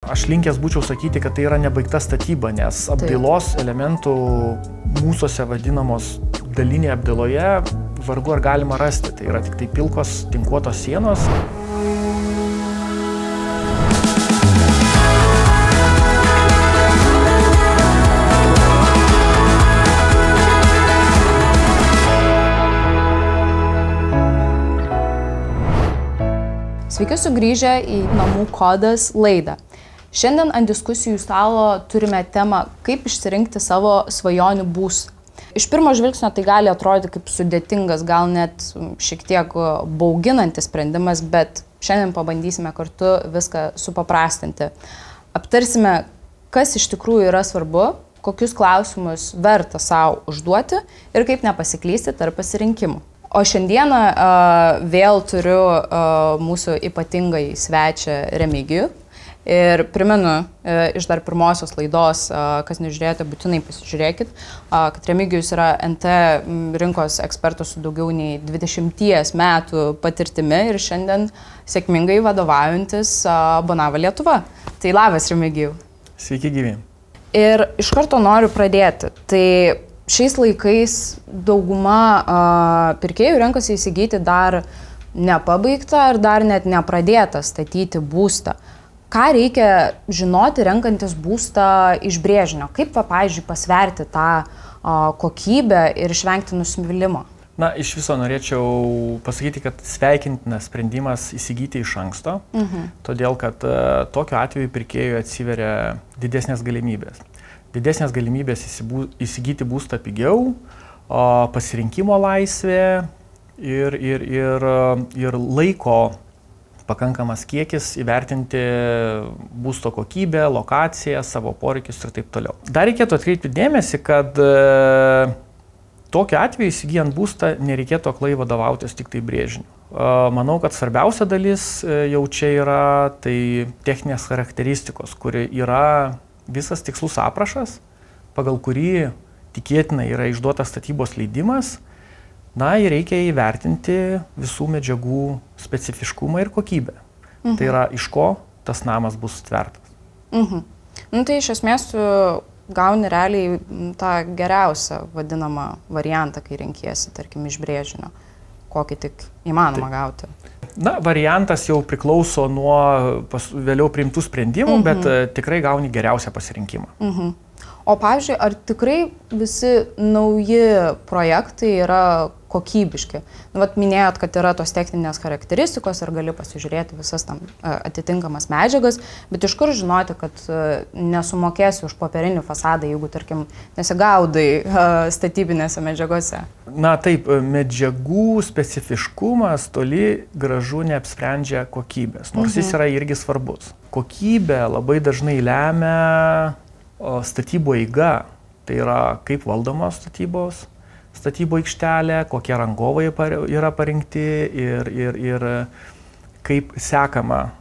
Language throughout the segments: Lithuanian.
Aš linkęs būčiau sakyti, kad tai yra nebaigta statyba, nes apdailos elementų mūsuose vadinamos dalinėje apdailoje vargu ar galima rasti. Tai yra tik tai pilkos tinkuotos sienos. Sveiki sugrįžę į Namų kodas laidą. Šiandien ant diskusijų stalo turime temą, kaip išsirinkti savo svajonių būstą. Iš pirmo žvilgsnio tai gali atrodyti kaip sudėtingas, gal net šiek tiek bauginantis sprendimas, bet šiandien pabandysime kartu viską supaprastinti. Aptarsime, kas iš tikrųjų yra svarbu, kokius klausimus verta savo užduoti ir kaip nepasiklysti tarp pasirinkimų. O šiandieną vėl turiu mūsų ypatingai svečią Remigijų. Ir primenu iš dar pirmosios laidos, kas nežiūrėjote, būtinai pasižiūrėkit, kad Remigijus yra NT rinkos ekspertas su daugiau nei 20 metų patirtimi ir šiandien sėkmingai vadovaujantis Bonava Lietuva. Tai labas, Remigijau. Sveiki gyvi. Ir iš karto noriu pradėti. Tai šiais laikais dauguma pirkėjų renkasi įsigyti dar nepabaigtą ar dar net nepradėtą statyti būstą. Ką reikia žinoti renkantis būstą iš brėžinio? Kaip, pavyzdžiui, pasverti tą kokybę ir išvengti nusivylimo? Na, iš viso norėčiau pasakyti, kad sveikintinas sprendimas įsigyti iš anksto, todėl kad tokiu atveju pirkėjui atsiveria didesnės galimybės. Didesnės galimybės įsigyti būstą pigiau, pasirinkimo laisvė ir laiko pakankamas kiekis įvertinti būsto kokybę, lokaciją, savo poreikius ir taip toliau. Dar reikėtų atkreipti dėmesį, kad tokiu atveju įsigijant būstą nereikėtų aklai vadovautis tik tai brėžiniu. Manau, kad svarbiausia dalis jau čia yra tai techninės charakteristikos, kuri yra visas tikslus aprašas, pagal kurį tikėtina yra išduotas statybos leidimas. Na ir reikia įvertinti visų medžiagų specifiškumą ir kokybę. Tai yra, iš ko tas namas bus tvertas. Nu, tai iš esmės tu gauni realiai tą geriausią vadinamą variantą, kai renkiesi, tarkim, iš brėžinio, kokį tik įmanoma gauti. Na, variantas jau priklauso nuo vėliau priimtų sprendimų, bet tikrai gauni geriausią pasirinkimą. O pavyzdžiui, ar tikrai visi nauji projektai yra kokybiški? Nu, vat minėjot, kad yra tos techninės charakteristikos ir gali pasižiūrėti visas tam atitinkamas medžiagas, bet iš kur žinoti, kad nesumokėsi už popierinį fasadą, jeigu, tarkim, nesigaudai statybinėse medžiagose? Na taip, medžiagų specifiškumas toli gražu neapsprendžia kokybės, nors jis yra irgi svarbus. Kokybė labai dažnai lemia statybų eiga, tai yra kaip valdomos statybų aikštelė, kokie rangovai yra parinkti ir kaip sekama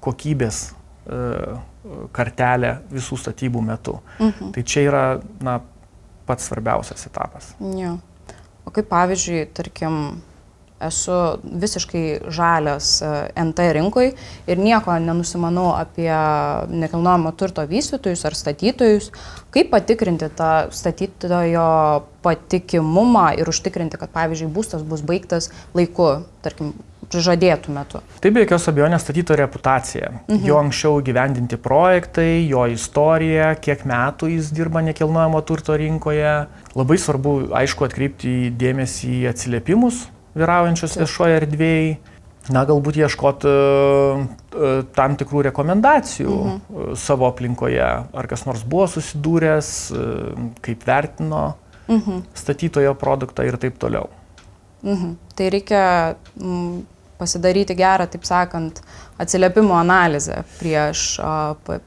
kokybės kartelė visų statybų metu. Tai čia yra pats svarbiausias etapas. Jo. O kaip pavyzdžiui, tarkim, esu visiškai žalias NT rinkoj ir nieko nenusimanau apie nekilnojamo turto vystytojus ar statytojus. Kaip patikrinti tą statytojo patikimumą ir užtikrinti, kad, pavyzdžiui, būstas bus baigtas laiku, tarkim, prižadėtų metu? Tai be jokios abejonės statytojo reputacija. Jo anksčiau įgyvendinti projektai, jo istorija, kiek metų jis dirba nekilnojamo turto rinkoje. Labai svarbu, aišku, atkreipti dėmesį į atsiliepimus vyraujančius viešoje erdvėje, galbūt ieškoti tam tikrų rekomendacijų savo aplinkoje, ar kas nors buvo susidūręs, kaip vertino statytojo produktą ir taip toliau. Tai reikia pasidaryti gerą, taip sakant, atsiliepimo analizę prieš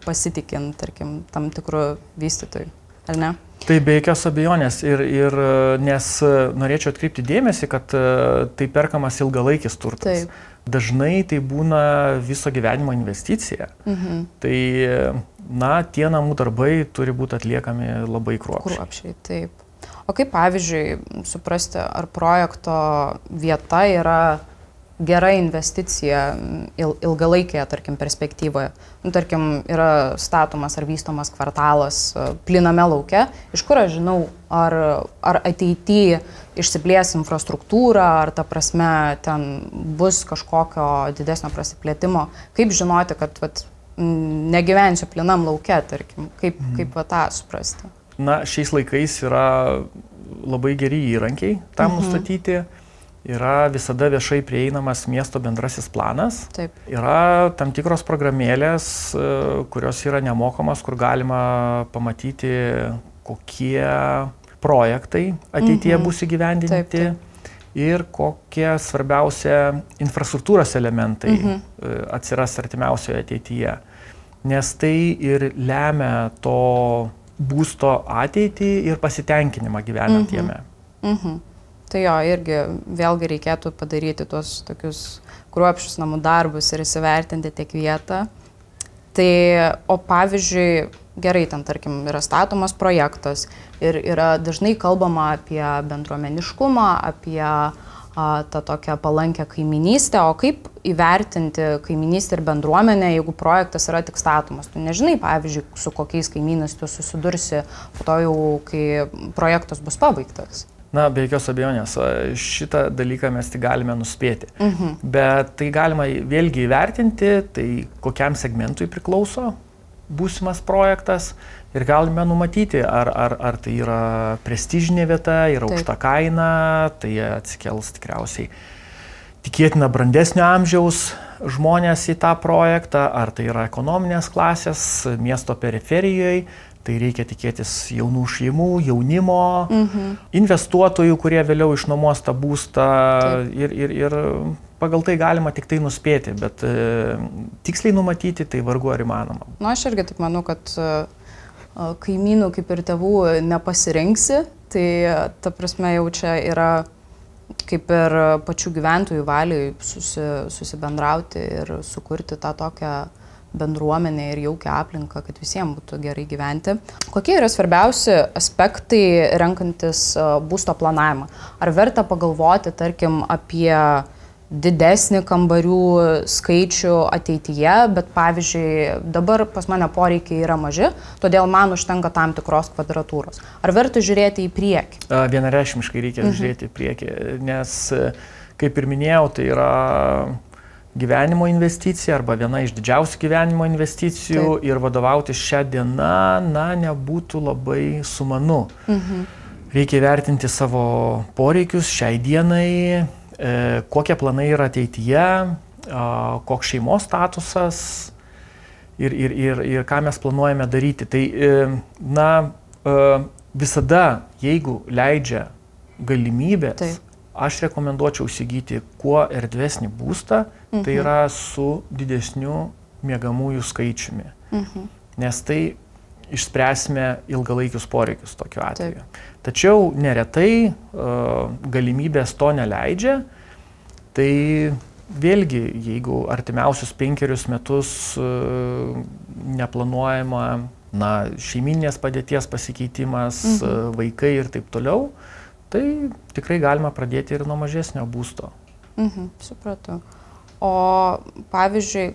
pasitikint, tarkim, tam tikrų vystytojų, ar ne? Tai be jokios abejonės ir nes norėčiau atkreipti dėmesį, kad tai perkamas ilgalaikis turtas. Dažnai tai būna viso gyvenimo investicija. Tai, tie namų darbai turi būti atliekami labai kruopščiai. Taip. O kaip, pavyzdžiui, suprasti, ar projekto vieta yra gera investicija ilgalaikėje, tarkim, perspektyvoje. Tarkim, yra statomas ar vystomas kvartalas plyname lauke, iš kur aš žinau, ar ateityje išsiplės infrastruktūra, ar ta prasme ten bus kažkokio didesnio prasiplėtimo. Kaip žinoti, kad negyvensiu plynam lauke, tarkim, kaip tą suprasti? Na, šiais laikais yra labai geri įrankiai tam nustatyti. Yra visada viešai prieinamas miesto bendrasis planas. Taip. Yra tam tikros programėlės, kurios yra nemokamos, kur galima pamatyti, kokie projektai ateityje bus įgyvendinti ir kokie svarbiausia infrastruktūros elementai atsiras artimiausioje ateityje. Nes tai ir lemia to būsto ateitį ir pasitenkinimą gyvenant jame. Tai jo, irgi vėlgi reikėtų padaryti tuos tokius kruopščius namų darbus ir įsivertinti tiek vietą. Tai, o pavyzdžiui, gerai, ten tarkim yra statomas projektas ir yra dažnai kalbama apie bendruomeniškumą, apie tą tokią palankę kaiminystę, o kaip įvertinti kaiminystę ir bendruomenę, jeigu projektas yra tik statomas. Tu nežinai, pavyzdžiui, su kokiais kaimynais tu susidursi po to jau, kai projektas bus pabaigtas. Na, be jokios abejonės, šitą dalyką mes tik galime nuspėti. Bet tai galima vėlgi įvertinti, tai kokiam segmentui priklauso būsimas projektas ir galime numatyti, ar tai yra prestižinė vieta, yra aukšta kaina, tai atsikels tikriausiai tikėtina brandesnio amžiaus žmonės į tą projektą, ar tai yra ekonominės klasės miesto periferijoje. Tai reikia tikėtis jaunų šeimų, jaunimo, investuotojų, kurie vėliau išnuomos tą būstą ir pagal tai galima tik tai nuspėti, bet tiksliai numatyti tai vargu ar įmanoma. Nu, aš irgi taip manau, kad kaimynų kaip ir tėvų nepasirinksi, tai ta prasme jau čia yra kaip ir pačių gyventojų valiai susibendrauti ir sukurti tą tokią bendruomenė ir jaukia aplinka, kad visiems būtų gerai gyventi. Kokie yra svarbiausi aspektai renkantis būsto planavimą? Ar verta pagalvoti, tarkim, apie didesnį kambarių skaičių ateityje, bet pavyzdžiui, dabar pas mane poreikiai yra maži, todėl man užtenka tam tikros kvadratūros. Ar verta žiūrėti į priekį? Vienareikšmiškai reikia žiūrėti į priekį, nes, kaip ir minėjau, tai yra gyvenimo investicija arba viena iš didžiausių gyvenimo investicijų ir vadovautis šią dieną, nebūtų labai sumanu. Reikia įvertinti savo poreikius šiai dienai, kokie planai yra ateityje, koks šeimos statusas ir ką mes planuojame daryti. Tai, visada, jeigu leidžia galimybės, aš rekomenduočiau įsigyti kuo erdvesnį būstą, tai yra su didesniu miegamųjų skaičiumi. Nes tai išspręsime ilgalaikius poreikius tokiu atveju. Tačiau neretai galimybės to neleidžia, tai vėlgi, jeigu artimiausius 5 metus neplanuojama šeiminės padėties pasikeitimas, vaikai ir taip toliau, tai tikrai galima pradėti ir nuo mažesnio būsto. Supratau. O pavyzdžiui,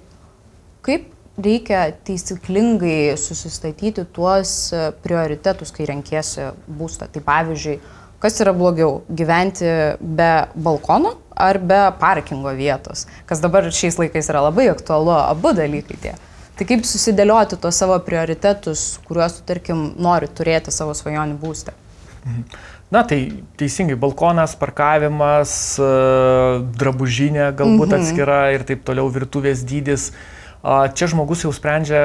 kaip reikia taisyklingai susistatyti tuos prioritetus, kai renkiesi būstą? Tai pavyzdžiui, kas yra blogiau, gyventi be balkono ar be parkingo vietos? Kas dabar šiais laikais yra labai aktualu, abu dalykai tie. Tai kaip susidėlioti tuos savo prioritetus, kuriuos tu, tarkim, nori turėti savo svajonių būste? Na, tai teisingai, balkonas, parkavimas, drabužinė galbūt atskira ir taip toliau, virtuvės dydis. Čia žmogus jau sprendžia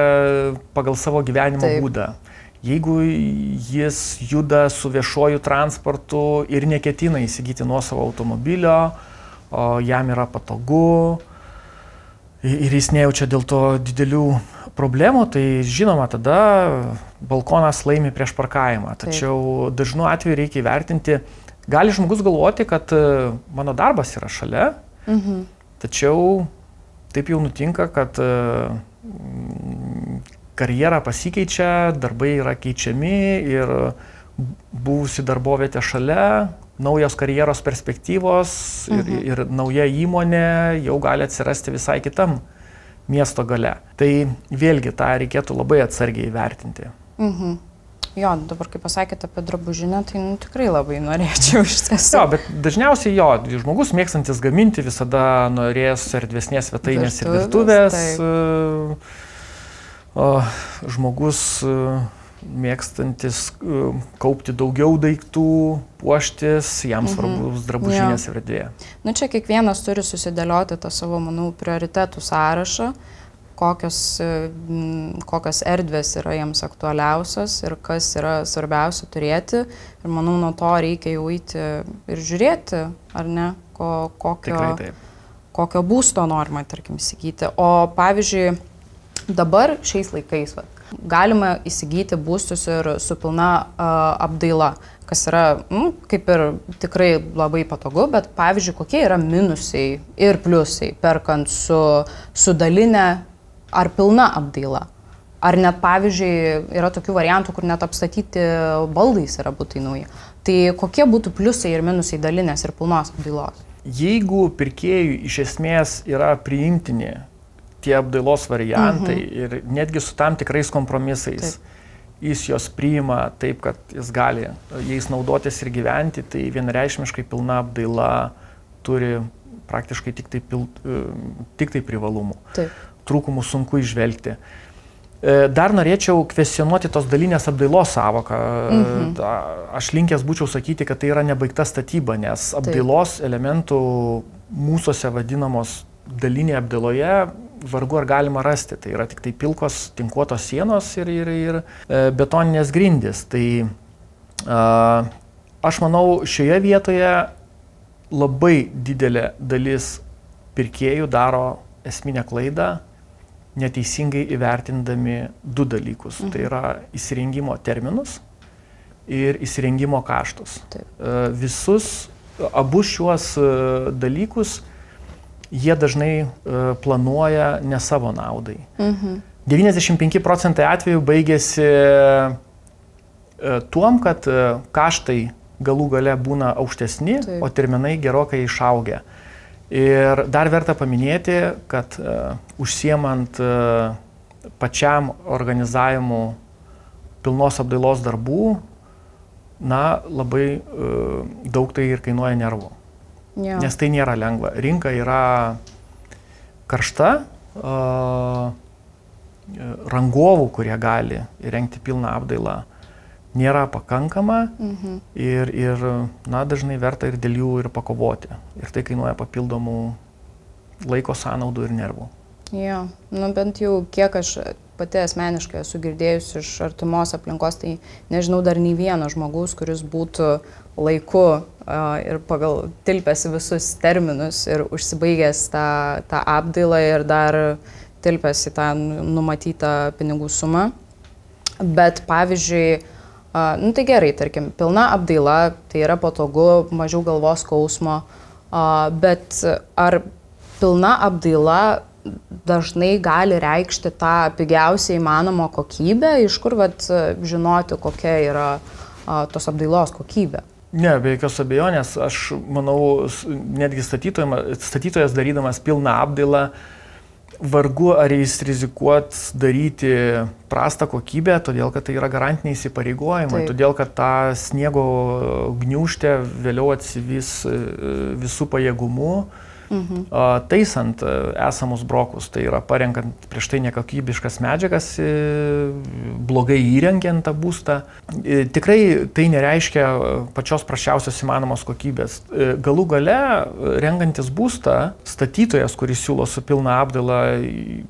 pagal savo gyvenimo būdą. Jeigu jis juda su viešuoju transportu ir neketina įsigyti nuosavo automobilio, jam yra patogu ir jis nejaučia dėl to didelių problemų, tai žinoma, tada balkonas laimi prieš parkavimą. Tačiau dažnu atveju reikia įvertinti, gali žmogus galvoti, kad mano darbas yra šalia, tačiau taip jau nutinka, kad karjera pasikeičia, darbai yra keičiami ir buvusi darbovietė šalia naujos karjeros perspektyvos ir nauja įmonė jau gali atsirasti visai kitam miesto gale. Tai vėlgi tą reikėtų labai atsargiai įvertinti. Jo, dabar kaip pasakėte apie drabužinę, tai tikrai labai norėčiau iš tiesų. Jo, bet dažniausiai žmogus mėgstantis gaminti visada norės erdvesnės svetainės ir virtuvės. Žmogus mėgstantis kaupti daugiau daiktų, puoštis, jam svarbus drabužinės erdvė. Čia kiekvienas turi susidėlioti tą savo, manau, prioritetų sąrašą. Kokios erdvės yra jiems aktualiausios ir kas yra svarbiausia turėti. Ir manau, nuo to reikia jau eiti ir žiūrėti, ar ne, kokio būsto norima, tarkim, įsigyti. O pavyzdžiui, dabar šiais laikais galima įsigyti būstus ir su pilna apdaila, kas yra, kaip ir tikrai labai patogu, bet pavyzdžiui, kokie yra minusai ir pliusai, perkant su daline ar pilna apdaila. Ar net, pavyzdžiui, yra tokių variantų, kur net apstatyti baldais yra butai nauji. Tai kokie būtų pliusai ir minusai dalinės ir pilnos apdailos? Jeigu pirkėjui iš esmės yra priimtini tie apdailos variantai ir netgi su tam tikrais kompromisais, jis jos priima taip, kad jis gali jais naudotis ir gyventi, tai vienareikšmiškai pilna apdaila turi praktiškai tik tai privalumų. Trūkumų sunku išvelgti. Dar norėčiau kvestionuoti tos dalinės apdailos sąvoką. Aš linkęs būčiau sakyti, kad tai yra nebaigta statyba, nes apdailos elementų mūsuose vadinamos dalinė apdailoje vargu ar galima rasti. Tai yra tik tai pilkos tinkuotos sienos ir betoninės grindys. Tai aš manau, šioje vietoje labai didelė dalis pirkėjų daro esminę klaidą, neteisingai įvertindami du dalykus. Tai yra įsirengimo terminus ir įsirengimo kaštus. Abu šiuos dalykus jie dažnai planuoja ne savo naudai. 95% atvejų baigėsi tuom, kad kaštai galų gale būna aukštesni, o terminai gerokai išaugę. Ir dar verta paminėti, kad užsiemant pačiam organizavimu pilnos apdailos darbų, labai daug tai ir kainuoja nervų. Nes tai nėra lengva. Rinka yra karšta, rangovų, kurie gali įrengti pilną apdailą, nėra pakankama ir dažnai verta ir dėl jų ir pakovoti. Ir tai kainuoja papildomų laiko sąnaudų ir nervų. Bent jau kiek aš pati asmeniškai esu girdėjus iš artimos aplinkos, tai nežinau dar nei vieno žmogaus, kuris būtų laiku ir pagal tilpęs visus terminus ir užsibaigęs tą apdailą ir dar tilpęs į tą numatytą pinigų sumą. Bet pavyzdžiui, tai gerai, tarkim, pilna apdaila, tai yra patogu, mažiau galvos skausmo, bet ar pilna apdaila dažnai gali reikšti tą pigiausiai įmanomą kokybę, iš kur žinoti, kokia yra tos apdailos kokybė? Ne, be jokios abejonės, aš manau, netgi statytojas darydamas pilną apdailą, vargu ar jis rizikuot daryti prastą kokybę, todėl kad tai yra garantiniai įsipareigojimai, todėl kad tą sniego gniūžtę vėliau atsivys visų pajėgumų, taisant esamus brokus, tai yra parenkant prieš tai nekokybiškas medžiagas, blogai įrengiant tą būstą. Tikrai tai nereiškia pačios prasčiausios įmanomos kokybės. Galų gale, renkantis būstą, statytojas, kuris siūlo su pilna apdaila,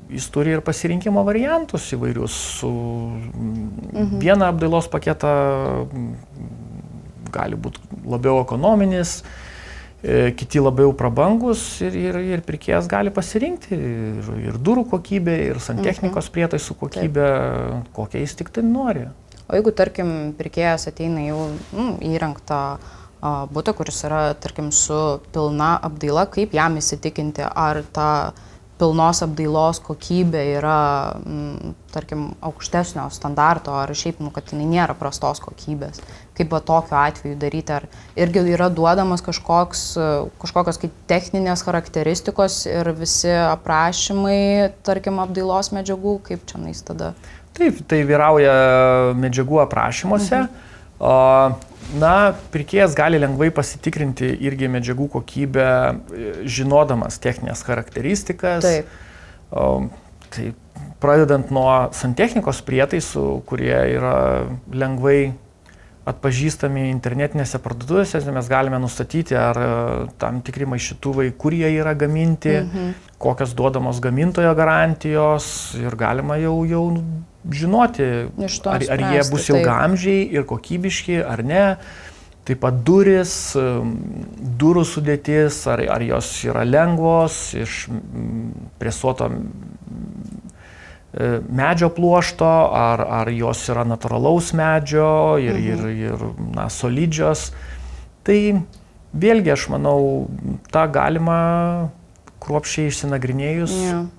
jis turi ir pasirinkimo variantus įvairius. Su vieną apdailos paketą gali būti labiau ekonominis, kiti labiau prabangus ir pirkėjas gali pasirinkti ir durų kokybę, ir santechnikos prietaisų kokybę, kokią jis tik tai nori. O jeigu, tarkim, pirkėjas ateina jau įrengtą butą, kuris yra, tarkim, su pilna apdaila, kaip jam įsitikinti, ar ta pilnos apdailos kokybė yra, tarkim, aukštesnio standarto, ar šiaip, kad jinai nėra prastos kokybės. Kaip tokiu atveju daryti, ar irgi yra duodamas kažkokios kaip techninės charakteristikos ir visi aprašymai, tarkim, apdailos medžiagų, kaip čia nais tada? Taip, tai vyrauja medžiagų aprašymuose. Pirkėjas gali lengvai pasitikrinti irgi medžiagų kokybę, žinodamas techninės charakteristikas. Taip. Tai pradedant nuo santechnikos prietaisų, kurie yra lengvai atpažįstami internetinėse parduotuvėse, mes galime nustatyti, ar tam tikri maišytuvai, kur jie yra gaminti, kokios duodamos gamintojo garantijos ir galima jau žinoti, ar jie bus ilgaamžiai ir kokybiški, ar ne. Taip pat duris, durų sudėtis, ar jos yra lengvos, iš presuoto medžio pluošto, ar jos yra natūralaus medžio ir solidžios. Tai vėlgi, aš manau, tą galima kruopščiai išsinagrinėjus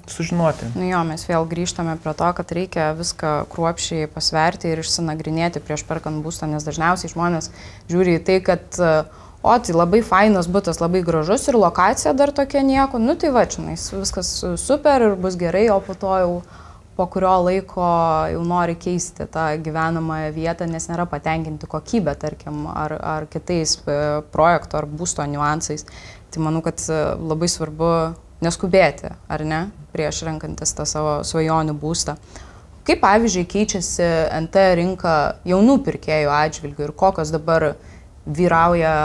sužinoti. Mes vėl grįžtame prie to, kad reikia viską kruopščiai pasverti ir išsinagrinėti prieš perkant būstą, nes dažniausiai žmonės žiūri į tai, kad tai labai fainas butas, labai gražus ir lokacija dar tokia nieko, tai viskas super ir bus gerai, o po to jau po kurio laiko jau nori keisti tą gyvenamąją vietą, nes nėra patenkinti kokybę, tarkim, ar kitais projekto ar būsto niuansais. Tai manau, kad labai svarbu neskubėti, ar ne, prieš renkantis tą savo svajonių būstą. Kaip, pavyzdžiui, keičiasi NT rinka jaunų pirkėjų atžvilgių ir kokios dabar vyrauja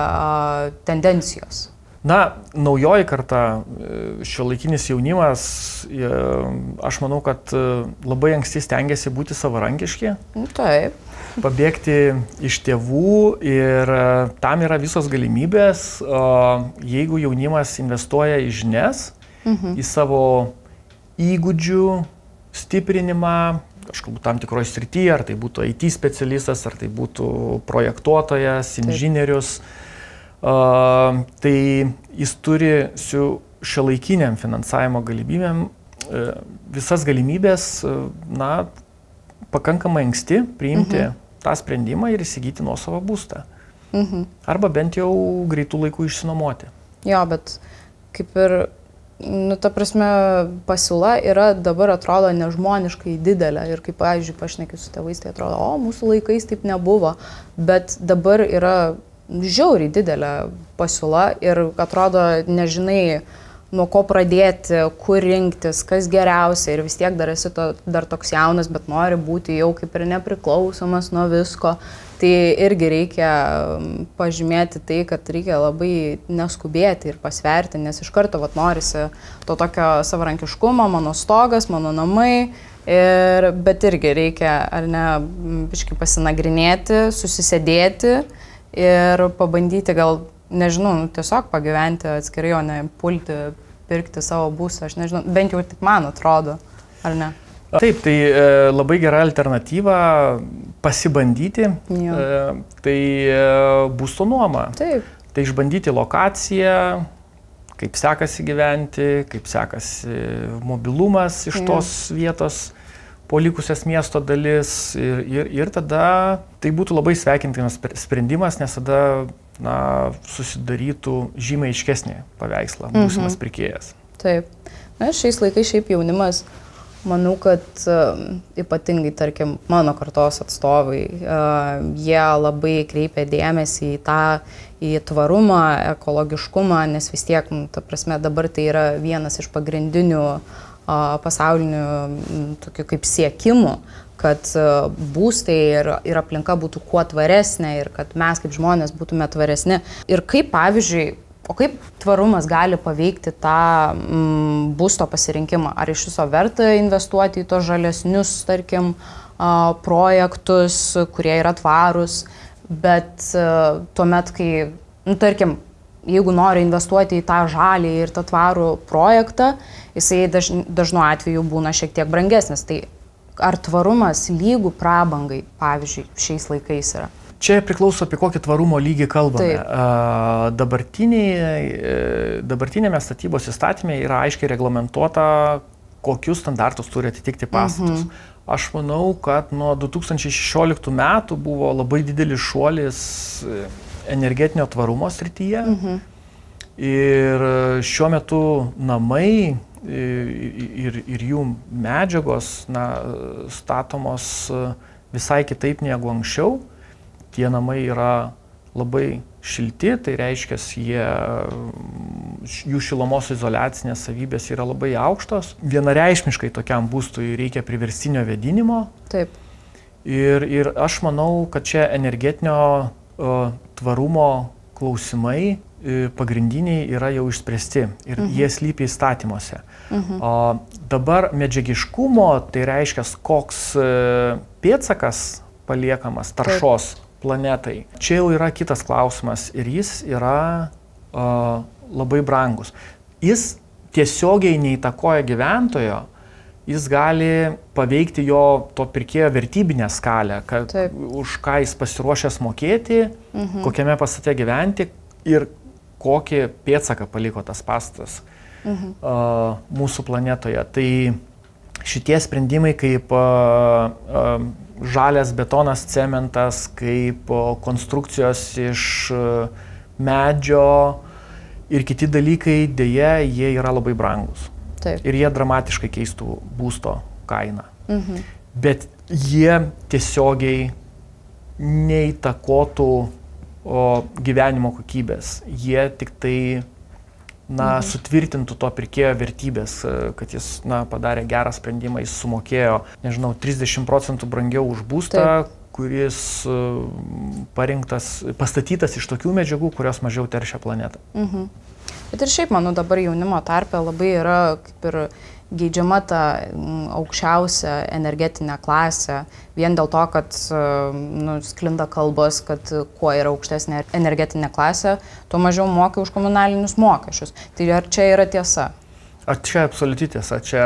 tendencijos? Naujoji karta, šiuolaikinis jaunimas, aš manau, kad labai anksti stengiasi būti savarankiški. Taip. Pabėgti iš tėvų ir tam yra visos galimybės, jeigu jaunimas investuoja į žinias, į savo įgūdžių stiprinimą, kažkaip tam tikroje srityje, ar tai būtų IT specialistas, ar tai būtų projektuotojas, inžinierius. Tai jis turi su šiuolaikiniam finansavimo galimybėm visas galimybės, pakankamai anksti priimti tą sprendimą ir įsigyti nuosavą būstą. Arba bent jau greitų laikų išsinuomoti. Jo, bet kaip ir, ta prasme, pasiūla yra dabar atrodo nežmoniškai didelė ir kaip, pavyzdžiui, pašnekiu su tėvais, tai atrodo, mūsų laikais taip nebuvo, bet dabar yra žiauriai didelė pasiūla ir atrodo nežinai, nuo ko pradėti, kur rinktis, kas geriausia ir vis tiek dar esi dar toks jaunas, bet nori būti jau kaip ir nepriklausomas nuo visko. Tai irgi reikia pažymėti tai, kad reikia labai neskubėti ir pasverti, nes iš karto norisi to tokio savarankiškumo, mano stogas, mano namai, bet irgi reikia, ar ne, biškį pasinagrinėti, susisėdėti ir pabandyti gal, nežinau, tiesiog pagyventi atskirai, o ne pulti, pirkti savo būstą, aš nežinau, bent jau tik man atrodo, ar ne? Taip, tai labai gera alternatyva pasibandyti, tai būsto nuoma. Taip. Tai išbandyti lokaciją, kaip sekasi gyventi, kaip sekasi mobilumas iš tos vietos, po likusias miesto dalis ir tada tai būtų labai sveikintinas sprendimas, nes tada susidarytų žymiai aiškesnį paveikslą būsimas pirkėjas. Taip. Šiais laikais šiaip jaunimas, manau, kad ypatingai, tarkim, mano kartos atstovai, jie labai kreipia dėmesį į tvarumą, ekologiškumą, nes vis tiek, ta prasme, dabar tai yra vienas iš pagrindinių pasaulinių tokių kaip siekimų, kad būstai ir aplinka būtų kuo tvaresnė ir kad mes kaip žmonės būtume tvaresni. Ir kaip, pavyzdžiui, kaip tvarumas gali paveikti tą būsto pasirinkimą? Ar iš viso verta investuoti į tos žalesnius, tarkim, projektus, kurie yra tvarūs, bet tuomet, kai, tarkim, jeigu nori investuoti į tą žalį ir tą tvarų projektą, jisai dažnu atveju būna šiek tiek brangesnis. Tai ar tvarumas lygų prabangai, pavyzdžiui, šiais laikais yra? Čia priklauso apie kokį tvarumo lygį kalbame. Dabartinėme statybos įstatymė yra aiškiai reglamentuota, kokius standartus turi atitikti pastatas. Aš manau, kad nuo 2016 metų buvo labai didelis šuolis energetinio tvarumo srityje. Ir šiuo metu namai ir jų medžiagos statomos visai kitaip negu anksčiau. Tie namai yra labai šilti, tai reiškia, jų šilumos izoliacinės savybės yra labai aukštos. Vienareikšmiškai tokiam būstui reikia priverstinio vėdinimo. Taip. Ir aš manau, kad čia energetinio tvarumo klausimai pagrindiniai yra jau išspręsti ir jie slypi įstatymuose. Dabar medžiagiškumo, tai reiškia, koks pėdsakas paliekamas taršos planetai. Čia jau yra kitas klausimas ir jis yra labai brangus. Jis tiesiogiai neįtakoja gyventojo, jis gali paveikti jo to pirkėjo vertybinę skalę, už ką jis pasiruošęs mokėti, kokiame pastate gyventi ir kokį pėdsaką paliko tas pastatas mūsų planetoje. Tai šitie sprendimai kaip žalias betonas, cementas, kaip konstrukcijos iš medžio ir kiti dalykai, dėja, jie yra labai brangus. Taip. Ir jie dramatiškai keistų būsto kainą. Bet jie tiesiogiai neįtakotų gyvenimo kokybės. Jie tik tai sutvirtintų to pirkėjo vertybės, kad jis padarė gerą sprendimą, jis sumokėjo, 30% brangiau už būstą, kuris pastatytas iš tokių medžiagų, kurios mažiau teršia planetą. Bet ir šiaip, manau, dabar jaunimo tarpe labai yra kaip ir geidžiama ta aukščiausia energetinė klasė, vien dėl to, kad sklinda kalbos, kad kuo yra aukštesnė energetinė klasė, tuo mažiau moka už komunalinius mokesčius. Tai ar čia yra tiesa? Čia absoliuti tiesa, čia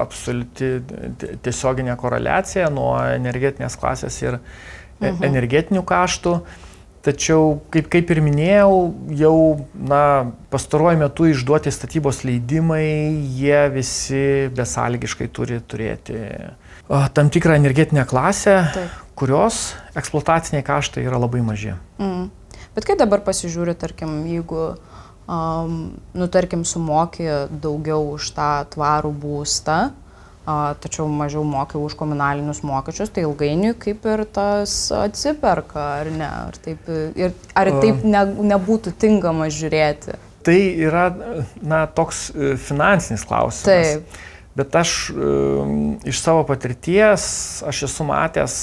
absoliuti tiesioginė koreliacija nuo energetinės klasės ir energetinių kaštų. Tačiau, kaip ir minėjau, jau pastaruoju metu išduoti statybos leidimai, jie visi besąlygiškai turi turėti tam tikrą energetinę klasę, kurios eksploataciniai kaštai yra labai maži. Bet kai dabar pasižiūri, tarkim, jeigu tarkim, sumoki daugiau už tą tvarų būstą, tačiau mažiau moki už komunalinius mokesčius, tai ilgainiui kaip ir tas atsiperka, ar ne? Ar taip nebūtų tinkama žiūrėti? Tai yra toks finansinis klausimas. Taip. Bet aš iš savo patirties, aš esu matęs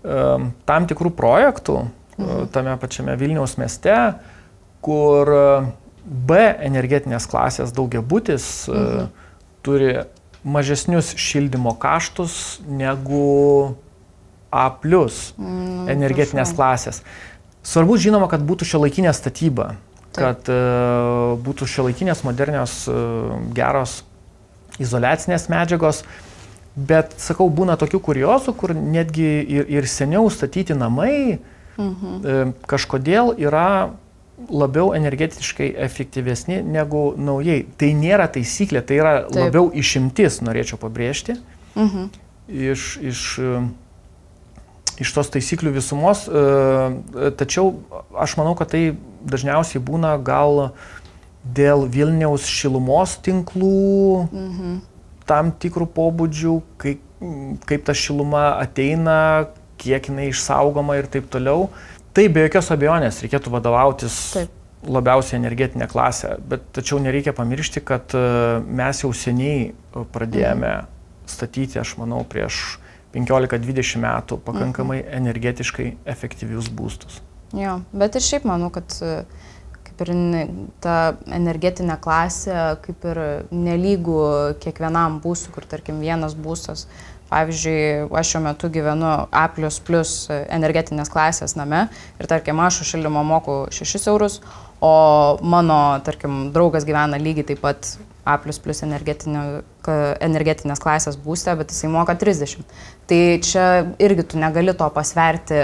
tam tikrų projektų tame pačiame Vilniaus mieste, kur B energetinės klasės daugiabutis turi mažesnius šildymo kaštus negu A+ energetinės klasės. Svarbu, žinoma, kad būtų šiuolaikinė statyba, kad būtų šiuolaikinės, modernios, geros izoliacinės medžiagos, bet, sakau, būna tokių kuriozų, kur netgi ir seniau statyti namai kažkodėl yra labiau energetiškai efektyvesni negu naujai. Tai nėra taisyklė, tai yra labiau išimtis, norėčiau pabrėžti, iš tos taisyklių visumos. Tačiau aš manau, kad tai dažniausiai būna gal dėl Vilniaus šilumos tinklų tam tikrų pobūdžių, kaip ta šiluma ateina, kiek jinai išsaugoma ir taip toliau. Tai be jokios abejonės reikėtų vadovautis labiausiai energetinę klasę, bet tačiau nereikia pamiršti, kad mes jau seniai pradėjome statyti, aš manau, prieš 15-20 metų pakankamai energetiškai efektyvius būstus. Jo, bet ir šiaip manau, kad kaip ir ta energetinė klasė kaip ir nelygų kiekvienam būstui, kur tarkim vienas būstas. Pavyzdžiui, aš šiuo metu gyvenu A++ energetinės klasės name ir, tarkim, aš už šildymą moku 6 eurus, o mano, tarkim, draugas gyvena lygiai taip pat A++ energetinės klasės būste, bet jisai moka 30. Tai čia irgi tu negali to pasverti,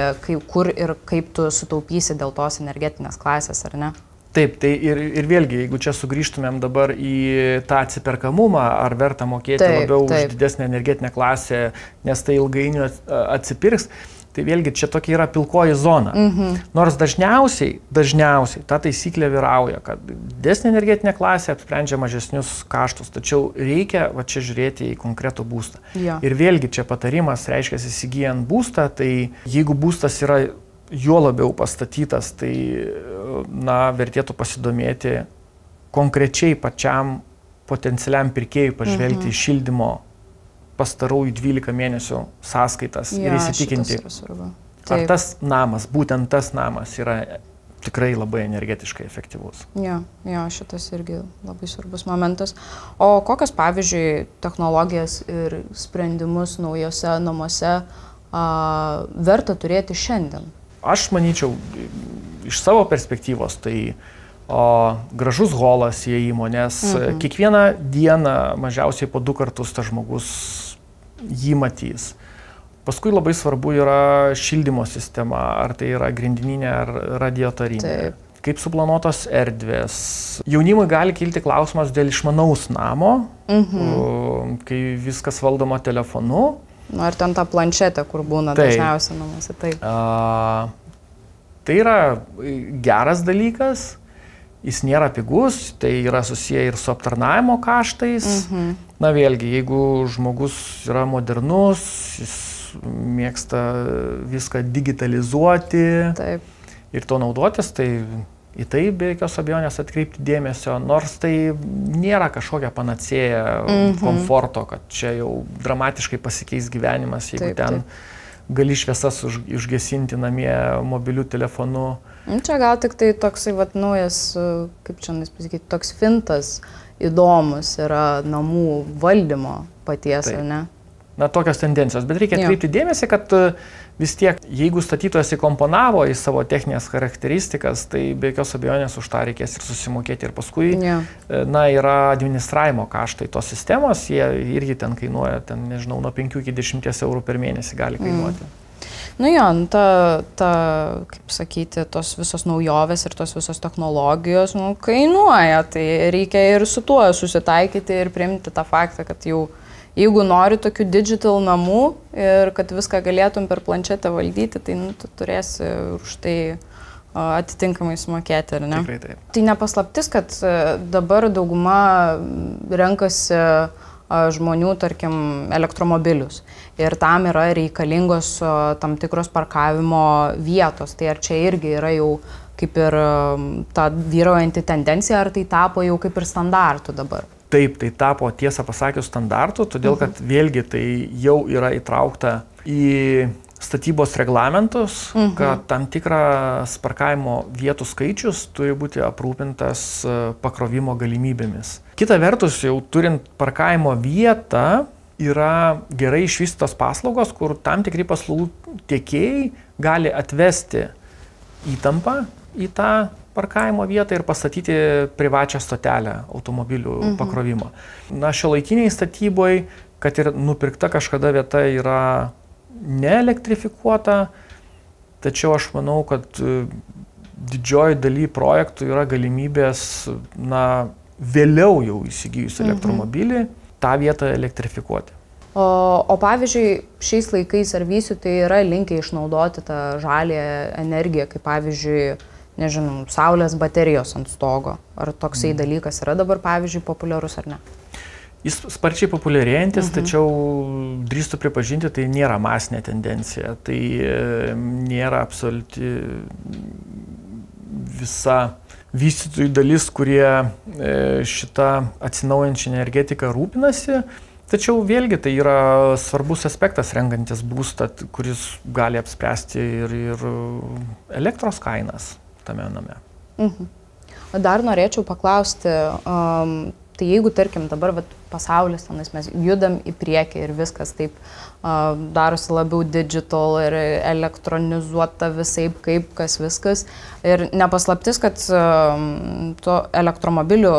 kur ir kaip tu sutaupysi dėl tos energetinės klasės, ar ne? Taip, tai ir vėlgi, jeigu čia sugrįžtumėm dabar į tą atsiperkamumą, ar verta mokėti labiau už didesnę energetinę klasę, nes tai ilgainiui atsipirks, tai vėlgi čia tokia yra pilkoji zona. Nors dažniausiai ta taisyklė vyrauja, kad didesnė energetinė klasė apsprendžia mažesnius kaštus, tačiau reikia va čia žiūrėti į konkretų būstą. Ja. Ir vėlgi čia patarimas, reiškia, įsigijant būstą, tai jeigu būstas yra juo labiau pastatytas, tai vertėtų pasidomėti konkrečiai pačiam potencialiam pirkėjui, pažvelgti į šildymo pastarųjų 12 mėnesių sąskaitas ir įsitikinti, ar tas namas, būtent tas namas yra tikrai labai energetiškai efektyvus. Jo, šitas irgi labai svarbus momentas. O kokias, pavyzdžiui, technologijas ir sprendimus naujose namuose verta turėti šiandien? Aš manyčiau, iš savo perspektyvos, tai gražus holas įėjimo, nes kiekvieną dieną mažiausiai po 2 kartus tas žmogus jį matys. Paskui labai svarbu yra šildymo sistema, ar tai yra grindininė ar radiatorinė. Kaip suplanuotos erdvės. Jaunimui gali kilti klausimas dėl išmanaus namo, kai viskas valdoma telefonu. Ar ten tą planšetę, kur būna dažniausiai namuose. Tai yra geras dalykas, jis nėra pigus, tai yra susiję ir su aptarnavimo kaštais. Na vėlgi, jeigu žmogus yra modernus, jis mėgsta viską digitalizuoti ir to naudotis, tai į tai be jokios abejonės atkreipti dėmesio, nors tai nėra kažkokia panacėja komforto, kad čia jau dramatiškai pasikeis gyvenimas, jeigu ten gali šviesas užgesinti namie mobiliu telefonu. Čia gal tik tai toksai naujas, kaip čia pasakyti, toks fintas įdomus yra namų valdymo paties, ar ne? Na, tokios tendencijos, bet reikia atkreipti dėmesį, kad vis tiek, jeigu statytojas įkomponavo į savo techninės charakteristikas, tai be jokios abejonės už tą reikės ir susimokėti. Ir paskui, yra administravimo kaštai tos sistemos, jie irgi ten kainuoja, nežinau, nuo 5 iki 10 eurų per mėnesį gali kainuoti. Kaip sakyti, tos visos naujovės ir tos visos technologijos, kainuoja, tai reikia ir su tuo susitaikyti ir priimti tą faktą, kad jau jeigu nori tokių digital namų ir kad viską galėtum per planšetę valdyti, tai tu turėsi už tai atitinkamai sumokėti, ar ne? Tikrai taip. Tai nepaslaptis, kad dabar dauguma renkasi žmonių, tarkim, elektromobilius ir tam yra reikalingos tam tikros parkavimo vietos. Tai ar čia irgi yra jau kaip ir ta vyraujanti tendencija, ar tai tapo jau kaip ir standartu dabar? Taip, tai tapo, tiesą pasakius, standartu, todėl kad vėlgi tai jau yra įtraukta į statybos reglamentus, kad tam tikras parkavimo vietų skaičius turi būti aprūpintas pakrovimo galimybėmis. Kita vertus, jau turint parkavimo vietą, yra gerai išvystytos paslaugos, kur tam tikri paslaugų tiekėjai gali atvesti įtampą į tą parkavimo vietą ir pastatyti privačią stotelę automobilių pakrovimo. Na, šiuolaikiniai statyboje, kad ir nupirkta kažkada vieta yra neelektrifikuota, tačiau aš manau, kad didžioji daly projektų yra galimybės, vėliau jau įsigijus elektromobilį, tą vietą elektrifikuoti. O pavyzdžiui, šiais laikais ar vystytojai yra linkę išnaudoti tą žalią energiją, kaip pavyzdžiui, nežinau, saulės baterijos ant stogo. Ar toksai dalykas yra dabar, pavyzdžiui, populiarus ar ne? Jis sparčiai populiarėjantis, tačiau drįstu pripažinti, tai nėra masinė tendencija. Tai nėra absoliuti visa vystytojų dalis, kurie šitą atsinaujinančią energetiką rūpinasi. Tačiau vėlgi tai yra svarbus aspektas renkantis būstą, kuris gali apspręsti ir elektros kainas tame name. Dar norėčiau paklausti, tai jeigu, tarkim, dabar pasaulis, tenais mes judam į priekį ir viskas taip darosi labiau digital ir elektronizuota visaip kaip kas viskas. Ir nepaslaptis, kad to elektromobilių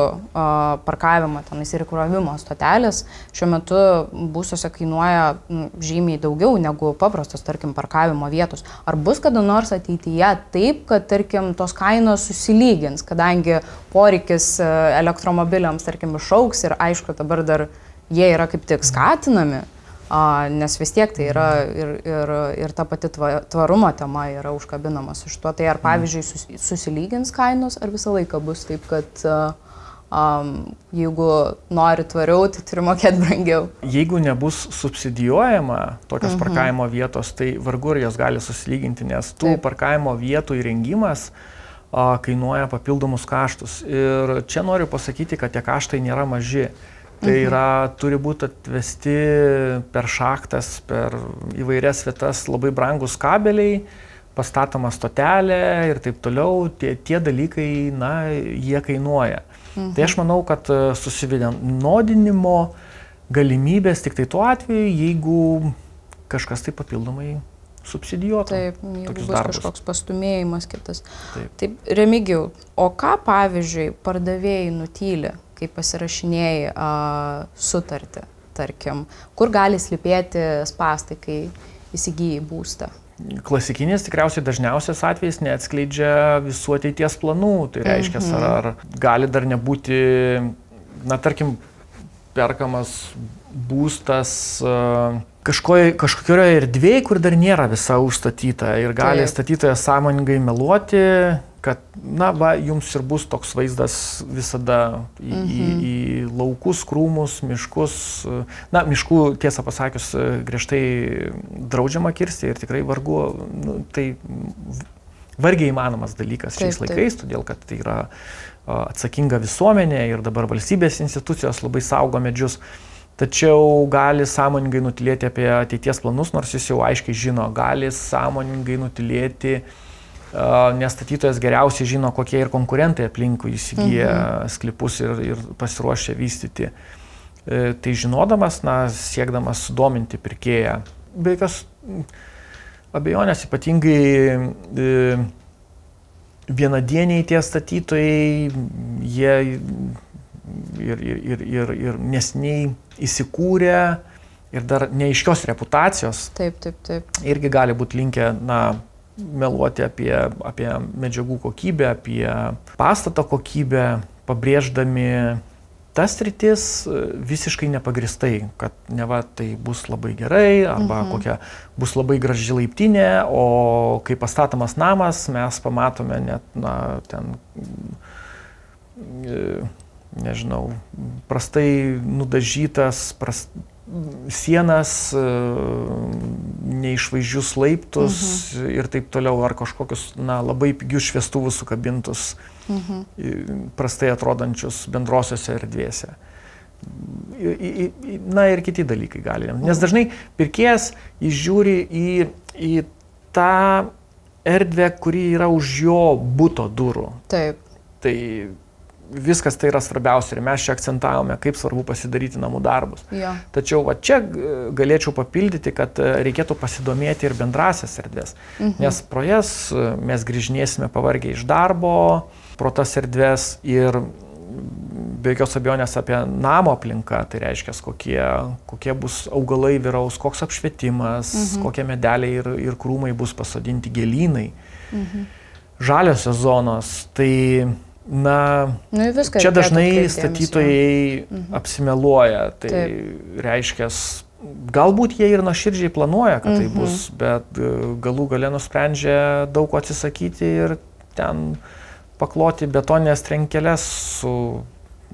parkavimo, tenais ir įkrovimo stotelės šiuo metu būstuose kainuoja žymiai daugiau negu paprastos, tarkim, parkavimo vietos. Ar bus kada nors ateityje taip, kad, tarkim, tos kainos susilygins, kadangi poreikis elektromobiliams, tarkim, išaugs ir aišku, dabar dar jie yra kaip tik skatinami, nes vis tiek tai yra ir ta pati tvarumo tema yra užkabinama su šituo. Tai ar, pavyzdžiui, susilygins kainos, ar visą laiką bus taip, kad jeigu nori tvariau, tai turi mokėti brangiau? Jeigu nebus subsidijuojama tokios parkavimo vietos, tai vargu ar jos gali susilyginti, nes tų parkavimo vietų įrengimas kainuoja papildomus kaštus. Ir čia noriu pasakyti, kad tie kaštai nėra maži. Tai yra, turi būti atvesti per šachtas, per įvairias vietas labai brangus kabeliai, pastatoma stotelė ir taip toliau. Tie dalykai, na, jie kainuoja. Tai aš manau, kad susivienodinimo galimybės tik tai tuo atveju, jeigu kažkas tai papildomai subsidijuotų. Taip, jeigu bus kažkoks pastumėjimas kitas. Taip, Remigijau, o ką, pavyzdžiui, pardavėjai nutyli, kai pasirašinėjai sutartį, tarkim, kur gali slypėti spąstai, kai įsigyji būstą? Klasikinis, tikriausiai dažniausias atvejis neatskleidžia visų ateities planų. Tai reiškia, ar gali dar nebūti, na, tarkim, perkamas būstas kažkokioje erdvėje, kur dar nėra visa užstatyta ir gali statytojas sąmoningai meluoti, kad, na, va, jums ir bus toks vaizdas visada į laukus, krūmus, miškus. Na, miškų, tiesą pasakius, griežtai draudžiama kirsti ir tikrai vargu, tai vargiai įmanomas dalykas šiais laikais, todėl kad tai yra atsakinga visuomenė ir dabar valstybės institucijos labai saugo medžius. Tačiau gali sąmoningai nutylėti apie ateities planus, nors jis jau aiškiai žino, gali sąmoningai nutylėti, nes statytojas geriausiai žino, kokie ir konkurentai aplinkui įsigyja sklypus ir pasiruošia vystyti. Tai žinodamas, na, siekdamas sudominti pirkėją. Be jokios abejonės, ypatingai vienadieniai tie statytojai, jie ir neseniai įsikūrę ir dar neaiškios reputacijos. Taip. Irgi gali būti linkę, na, meluoti apie medžiagų kokybę, apie pastato kokybę, pabrėždami tas sritis visiškai nepagristai, kad neva tai bus labai gerai arba kokia bus labai graži laiptinė, o kai pastatomas namas, mes pamatome net, na, ten, nežinau, prastai nudažytas, sienas, neišvaizdžius laiptus ir taip toliau, ar kažkokius, na, labai pigius šviestuvus sukabintus, prastai atrodančius bendrosiose erdvėse. Na ir kiti dalykai gali. Nes dažnai pirkėjas žiūri į tą erdvę, kuri yra už jo buto durų. Taip. Tai viskas tai yra svarbiausia ir mes čia akcentavome, kaip svarbu pasidaryti namų darbus. Jo. Tačiau va čia galėčiau papildyti, kad reikėtų pasidomėti ir bendrasias erdvės, nes pro jas mes grįžinėsime pavargę iš darbo, pro tas erdvės ir be jokios abejonės apie namo aplinką, tai reiškia, kokie bus augalai vyraus, koks apšvietimas, kokie medeliai ir krūmai bus pasodinti, gėlynai, žaliosios zonos, tai na, čia dažnai statytojai apsimeluoja, tai reiškia, galbūt jie ir nuoširdžiai planuoja, kad tai bus, bet galų gale nusprendžia daug ko atsisakyti ir ten pakloti betoninės trenkeles su,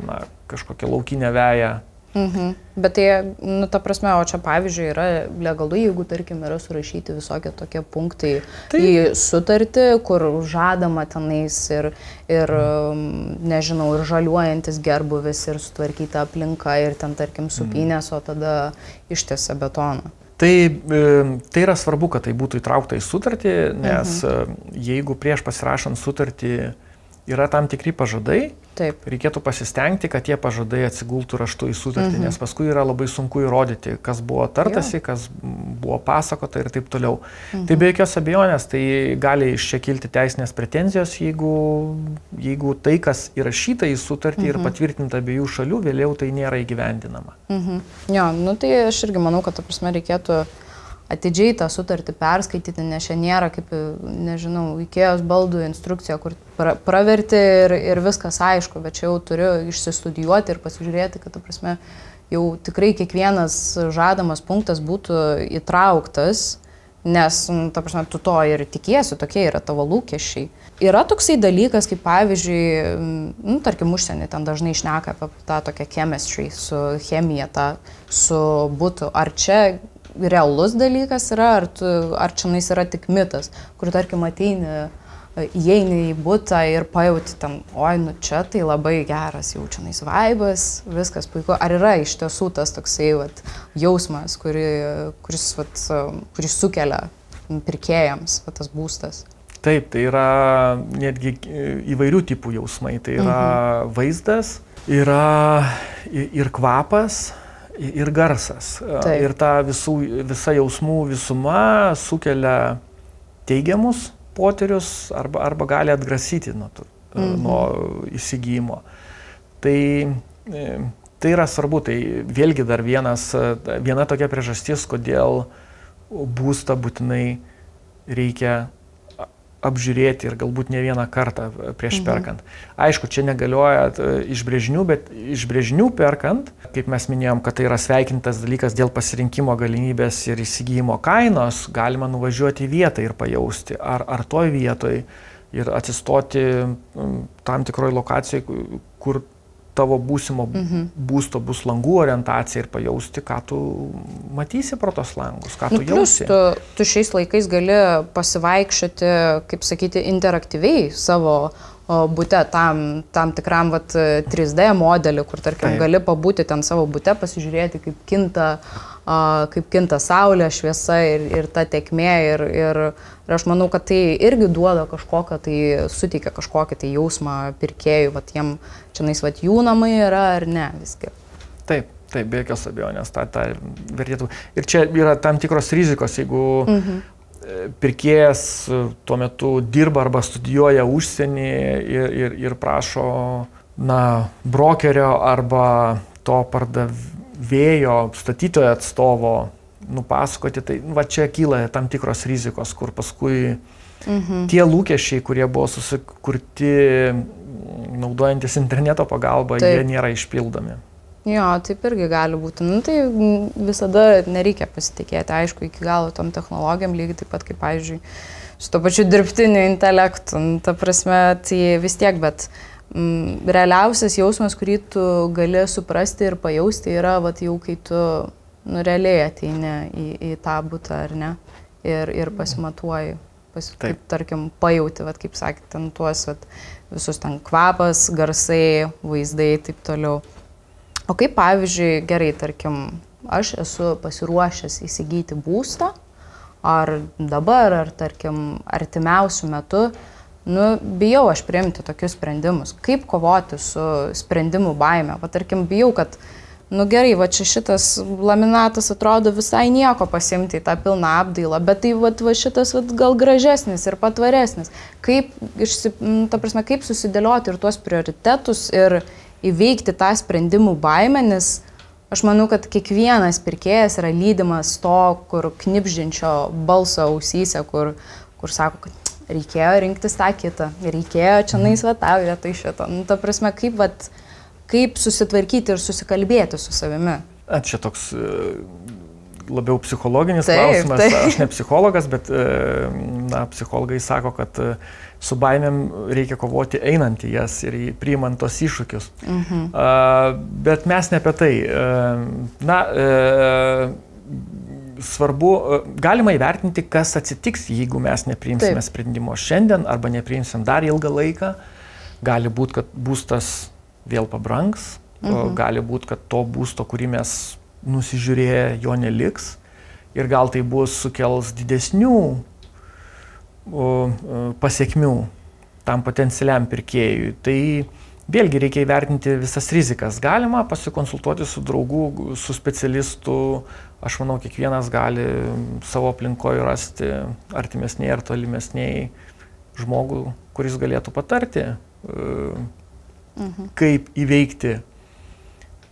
na, kažkokia laukinė veja. Bet tai, nu, ta prasme, o čia pavyzdžiui yra legalu, jeigu, tarkim, yra surašyti visokie tokie punktai į sutartį, kur žadama tenais ir nežinau, ir žaliuojantis gerbuvis, ir sutvarkyta aplinka, ir ten, tarkim, supynės, o tada ištiesia betoną. Tai yra svarbu, kad tai būtų įtraukta į sutartį, nes jeigu prieš pasirašant sutartį yra tam tikri pažadai. Taip. Reikėtų pasistengti, kad tie pažadai atsigultų raštu į sutartį, nes paskui yra labai sunku įrodyti, kas buvo tartasi, kas buvo pasakota ir taip toliau. Tai be jokios abejonės, tai gali iš čia kilti teisinės pretenzijos, jeigu tai, kas įrašyta į sutartį ir patvirtinta abiejų šalių, vėliau tai nėra įgyvendinama. Jo, tai aš irgi manau, kad reikėtų atidžiai tą sutartį perskaityti, nes čia nėra kaip, nežinau, Ikėjos baldų instrukcija, kur praverti ir viskas aišku, bet čia jau turiu išsistudijuoti ir pasižiūrėti, kad, jau tikrai kiekvienas žadamas punktas būtų įtrauktas, nes, tu to ir tikiesi, tokie yra tavo lūkesčiai. Yra toksai dalykas, kaip pavyzdžiui, tarkim, užsienį ten dažnai šneka apie tą tokią chemistry, su chemija, su butu. Ar čia realus dalykas yra, ar čionais yra tik mitas, kur, tarkim, įeini į butą ir pajauti ten, čia tai labai geras jaučianais vaibas, viskas puiku. Ar yra iš tiesų tas toksai jausmas, kuris sukelia pirkėjams tas būstas? Taip, tai yra netgi įvairių tipų jausmai. Tai yra vaizdas, yra ir kvapas, ir garsas. Taip. Ir ta visa jausmų visuma sukelia teigiamus potyrius arba gali atgrasyti nuo įsigijimo. Tai yra svarbu, tai vėlgi dar viena tokia priežastis, kodėl būstą būtinai reikia apžiūrėti ir galbūt ne vieną kartą prieš perkant. Aišku, čia negalioja iš brėžinių, bet iš brėžinių perkant, kaip mes minėjom, kad tai yra sveikintas dalykas dėl pasirinkimo galimybės ir įsigijimo kainos, galima nuvažiuoti į vietą ir pajausti, ar toj vietoj ir atsistoti tam tikroj lokacijai, kur tavo būsimo būsto bus langų orientacija ir pajausti, ką tu matysi pro tos langus, ką tu jausi. Tu šiais laikais gali pasivaikščioti, kaip sakyti, interaktyviai savo bute tam tikram 3D modelį, kur, tarkim, gali pabūti ten savo bute, pasižiūrėti, kaip kinta saulė, šviesa ir ta tėkmė. Ir aš manau, kad tai irgi duoda kažkokią, tai suteikia kažkokį tai jausmą pirkėjui, jiem čianais jų namai yra ar ne visgi. Taip, be jokios abejonės, tą vertėtų. Ir čia yra tam tikros rizikos, jeigu pirkėjas tuo metu dirba arba studijuoja užsienį ir prašo brokerio arba to pardavėjo, statytojo atstovo nupasakoti, tai čia kyla tam tikros rizikos, kur paskui tie lūkesčiai, kurie buvo susikurti naudojantis interneto pagalba, jie nėra išpildomi. Jo, taip irgi gali būti. Tai visada nereikia pasitikėti, aišku, iki galo tom technologijom, lygiai taip pat kaip, pavyzdžiui, su to pačiu dirbtiniu intelektu. Ta prasme, tai vis tiek, bet realiausias jausmas, kurį tu gali suprasti ir pajausti, yra jau kai tu realiai ateini į tą butą, ar ne, ir pasimatuoji, kaip, tarkim, pajauti, kaip sakėt, ten tuos visus ten kvapas, garsai, vaizdai, taip toliau. O kaip, pavyzdžiui, gerai, tarkim, aš esu pasiruošęs įsigyti būstą, ar dabar, ar, tarkim, artimiausių metų, bijau aš priimti tokius sprendimus. Kaip kovoti su sprendimų baime? Tarkim, bijau, kad, gerai, čia šitas laminatas atrodo visai nieko pasimti į tą pilną apdailą, bet tai šitas gal gražesnis ir patvaresnis. Kaip susidėlioti ir tuos prioritetus ir įveikti tą sprendimų baimę, nes aš manau, kad kiekvienas pirkėjas yra lydimas to, kur knibždinčio balso ausyse, kur sako, kad reikėjo rinktis tą kitą, reikėjo čianais tą vietą šitą. Kaip susitvarkyti ir susikalbėti su savimi? Čia toks labiau psichologinis klausimas. Aš ne psichologas, bet psichologai sako, kad su baimėm reikia kovoti einant į jas ir priimant tos iššūkius. Bet mes ne apie tai. Svarbu, galima įvertinti, kas atsitiks, jeigu mes nepriimsime sprendimo šiandien arba nepriimsim dar ilgą laiką. Gali būti, kad būstas vėl pabrangs, gali būti, kad to būsto, kurį mes nusižiūrėję, jo neliks ir gal tai bus sukels didesnių pasiekmių. tam potencialiam pirkėjui. Tai vėlgi reikia įvertinti visas rizikas. Galima pasikonsultuoti su draugu, su specialistu. Aš manau, kiekvienas gali savo aplinkoje rasti artimesniai ar tolimesniai žmogų, kuris galėtų patarti, kaip įveikti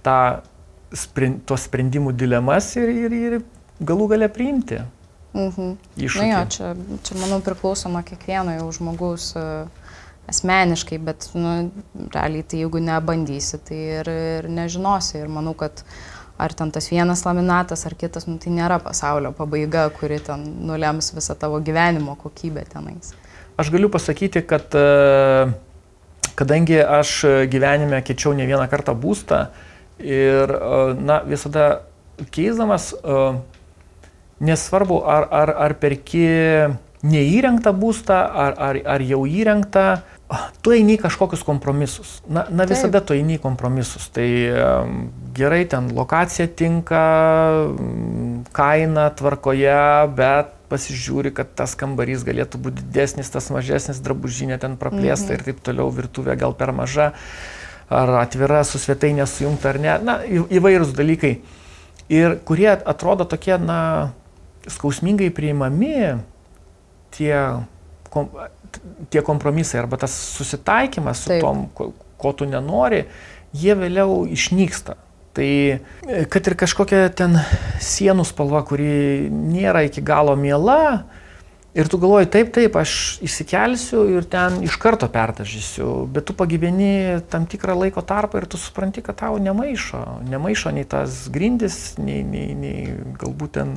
tos sprendimų dilemas ir galų gale priimti iššūkį. Na jo, čia manau priklauso nuo kiekvieno jau žmogaus asmeniškai, bet realiai tai jeigu nebandysi, tai ir nežinosi. Ir manau, kad ar ten tas vienas laminatas, ar kitas, tai nėra pasaulio pabaiga, kuri ten nulems visą tavo gyvenimo kokybę tenais. Aš galiu pasakyti, kad kadangi aš gyvenime keičiau ne vieną kartą būstą ir visada keisdamas, nesvarbu, ar perki neįrengtą būstą, ar jau įrengtą, tu eini kažkokius kompromisus. Visada tu eini kompromisus. Tai gerai, ten lokacija tinka, kaina tvarkoje, bet pasižiūri, kad tas kambarys galėtų būti didesnis, tas mažesnis, drabužinė ten praplėsta ir taip toliau, virtuvė gal per maža, ar atvira, su svetainė sujungta ar ne. Įvairūs dalykai. Ir kurie atrodo tokie, skausmingai priimami tie kompromisai arba tas susitaikymas su tom, ko tu nenori, jie vėliau išnyksta. Tai kad ir kažkokia ten sienų spalva, kuri nėra iki galo miela, ir tu galvoji, taip, aš įsikelsiu ir ten iš karto perdažysiu, bet tu pagyveni tam tikrą laiko tarpą ir tu supranti, kad tau nemaišo nei tas grindis, nei galbūt ten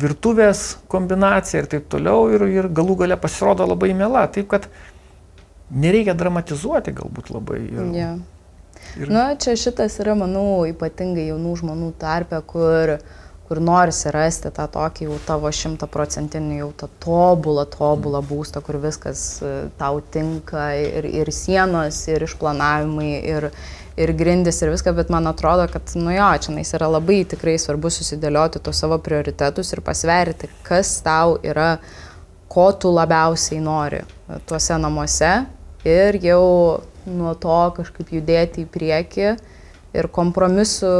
virtuvės kombinacija ir taip toliau, ir galų gale pasirodo labai miela. Taip, kad nereikia dramatizuoti galbūt labai. Čia šitas yra, manau, ypatingai jaunų žmonių tarpe, kur norisi rasti tą tokį jau tavo 100%, jau tą tobulą būstą, kur viskas tau tinka, ir sienos, ir išplanavimai, ir grindis, ir viską, bet man atrodo, kad, čia yra labai tikrai svarbu susidėlioti tos savo prioritetus ir pasverti, kas tau yra, ko tu labiausiai nori tuose namuose, ir jau nuo to kažkaip judėti į priekį. Ir kompromisų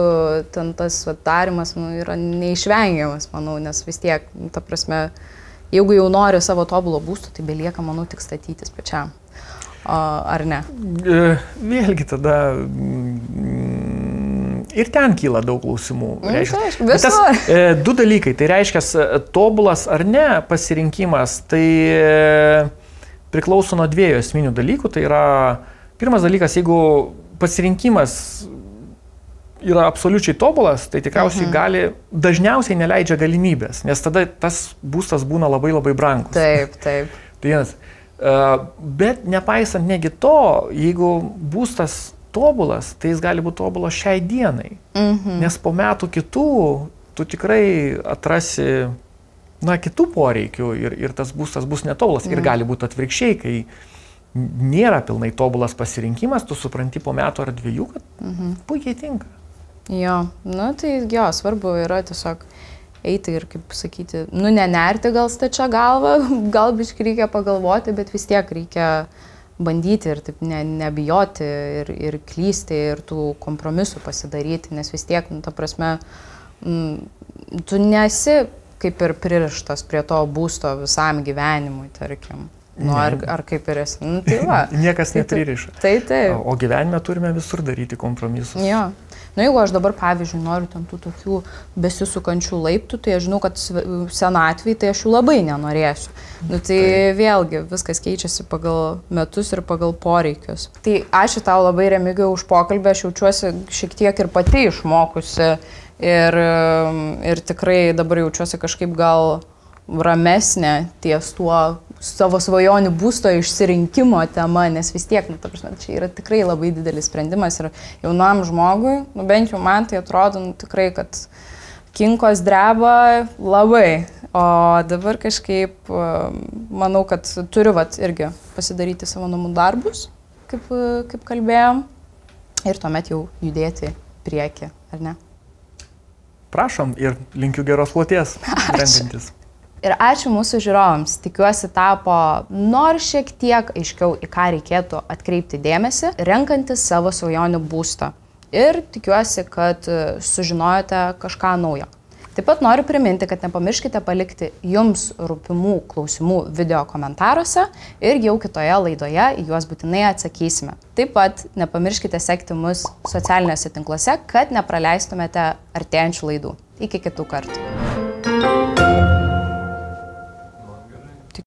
ten tas darimas yra neišvengiamas, manau, nes vis tiek, ta prasme, jeigu jau nori savo tobulo būsto, tai belieka, manau, tik statytis pačiam. Ar ne? Vėlgi tada ir ten kyla daug klausimų. Du dalykai, tai reiškia, tobulas ar ne pasirinkimas, tai priklauso nuo dviejų esminių dalykų. Tai yra, pirmas dalykas, jeigu pasirinkimas yra absoliučiai tobulas, tai tikriausiai dažniausiai neleidžia galimybės, nes tada tas būstas būna labai labai brangus. Taip. Tai vienas. Bet nepaisant negi to, jeigu būstas tobulas, tai jis gali būti tobulas šiai dienai. Nes po metų kitų tu tikrai atrasi kitų poreikių ir tas būstas bus netobulas. Ir gali būti atvirkščiai, kai nėra pilnai tobulas pasirinkimas, tu supranti po metų ar dviejų, kad puikiai tinka. Tai svarbu yra tiesiog eiti ir, kaip sakyti, nenerti gal stačia galva, gal biškai reikia pagalvoti, bet vis tiek reikia bandyti ir taip nebijoti ir klysti ir tų kompromisų pasidaryti, nes vis tiek, ta prasme, tu nesi kaip ir pririštas prie to būsto visam gyvenimui, tarkim. Ar kaip ir esi. Tai va. Niekas nepririša. Taip. O gyvenime turime visur daryti kompromisus. Jeigu aš dabar, pavyzdžiui, noriu ten tų tokių besisukančių laiptų, tai aš žinau, kad senatvėj, tai aš jų labai nenorėsiu. Tai vėlgi viskas keičiasi pagal metus ir pagal poreikius. Tai ačiū tau labai, Remigijau, už pokalbį, aš jaučiuosi šiek tiek ir pati išmokusi ir tikrai dabar jaučiuosi kažkaip gal ramesnė ties tuo savo svajonių būsto išsirinkimo tema, nes vis tiek, ta prasme, čia yra tikrai labai didelis sprendimas ir jaunam žmogui, bent jau man tai atrodo tikrai, kad kinkos dreba labai, o dabar kažkaip manau, kad turiu irgi pasidaryti savo namų darbus, kaip kalbėjom, ir tuomet jau judėti prieki, ar ne? Prašom ir linkiu geros kloties renkantis. Ir ačiū mūsų žiūrovams. Tikiuosi tapo nors šiek tiek aiškiau, į ką reikėtų atkreipti dėmesį, renkantis savo svajonių būstą. Ir tikiuosi, kad sužinojote kažką naujo. Taip pat noriu priminti, kad nepamirškite palikti jums rūpimų klausimų video komentaruose ir jau kitoje laidoje į juos būtinai atsakysime. Taip pat nepamirškite sekti mus socialiniuose tinkluose, kad nepraleistumėte artėjančių laidų. Iki kitų kartų.